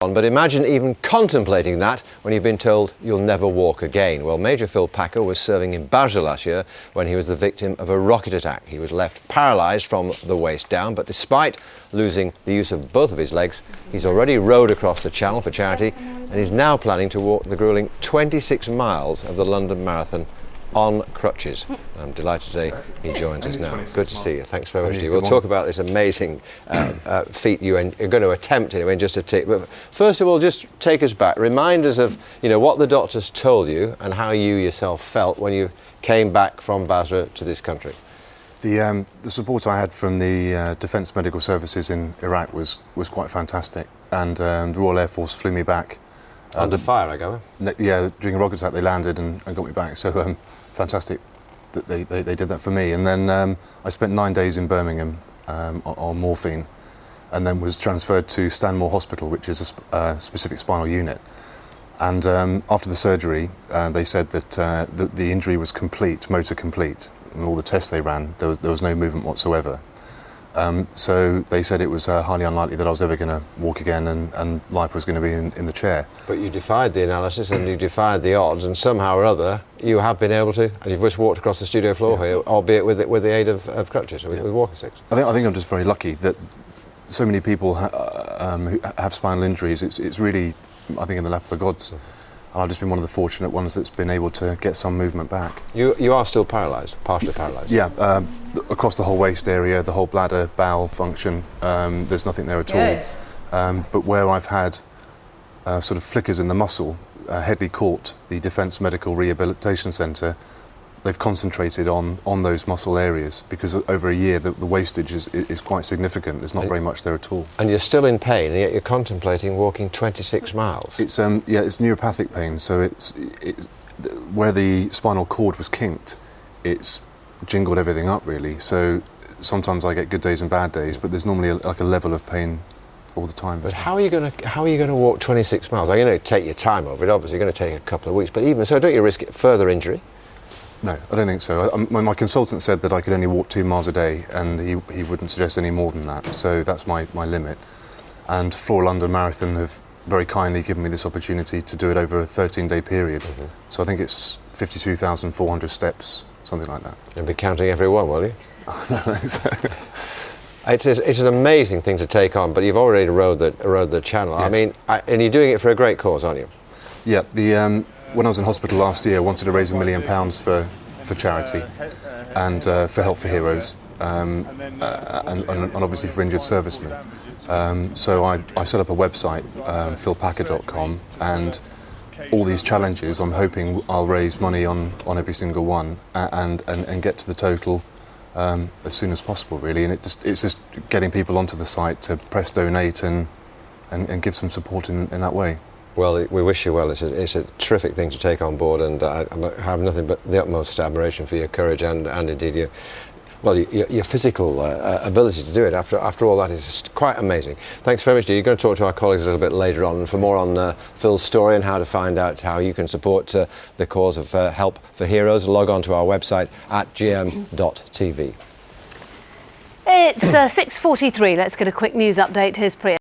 But imagine even contemplating that when you've been told you'll never walk again. Well, Major Phil Packer was serving in Basra last year when he was the victim of a rocket attack. He was left paralysed from the waist down, but despite losing the use of both of his legs, he's already rowed across the Channel for charity, and he's now planning to walk the gruelling 26 miles of the London Marathon on crutches. I'm delighted to say he joins us now. Good to see you. Thanks very much to you. We'll talk about this amazing feat you're going to attempt in just a tick. But first of all, just take us back. Remind us of what the doctors told you and how you yourself felt when you came back from Basra to this country. The support I had from the Defence Medical Services in Iraq was quite fantastic, and the Royal Air Force flew me back. Under fire, I gather? Yeah, during a rocket attack they landed and got me back, so fantastic that they did that for me. And then I spent 9 days in Birmingham on morphine, and then was transferred to Stanmore Hospital, which is a specific spinal unit. And after the surgery, they said that the injury was complete, motor complete, and all the tests they ran, there was no movement whatsoever. So they said it was highly unlikely that I was ever going to walk again, and life was going to be in the chair. But you defied the analysis and you defied the odds, and somehow or other you have been able to, and you've just walked across the studio floor here, albeit with the aid of crutches, with walking sticks. I think I'm just very lucky that so many people who have spinal injuries. It's really, I think, in the lap of the gods. And I've just been one of the fortunate ones that's been able to get some movement back. You are still paralysed, partially paralysed? Yeah, across the whole waist area, the whole bladder, bowel function, there's nothing there at all. But where I've had sort of flickers in the muscle, Headley Court, the Defence Medical Rehabilitation Centre, they've concentrated on those muscle areas, because over a year the wastage is quite significant. There's not very much there at all. And you're still in pain, and yet you're contemplating walking 26 miles. It's it's neuropathic pain, so it's where the spinal cord was kinked, it's jingled everything up really. So sometimes I get good days and bad days, but there's normally like a level of pain all the time. But how are you going to walk 26 miles? I'm going to take your time over it. Obviously, you're going to take a couple of weeks, but even so, don't you risk further injury? No, I don't think so. My consultant said that I could only walk 2 miles a day, and he wouldn't suggest any more than that. So that's my limit. And Floor London Marathon have very kindly given me this opportunity to do it over a 13-day period. Mm-hmm. So I think it's 52,400 steps, something like that. You'll be counting every one, will you? No, so. It's an amazing thing to take on, but you've already rowed the Channel. Yes. I mean, and you're doing it for a great cause, aren't you? Yeah. When I was in hospital last year, I wanted to raise £1 million for charity and for Help for Heroes, and obviously for injured servicemen. So I set up a website, philpacker.com, and all these challenges, I'm hoping I'll raise money on every single one and get to the total as soon as possible, really. And it's just getting people onto the site to press donate and give some support in that way. Well, we wish you well. It's a terrific thing to take on board, and I have nothing but the utmost admiration for your courage and indeed your physical ability to do it. After all that is just quite amazing. Thanks very much, dear. You're going to talk to our colleagues a little bit later on, and for more on Phil's story and how to find out how you can support the cause of Help for Heroes, log on to our website at gm.tv. It's 6:43. Let's get a quick news update. Here's Priya.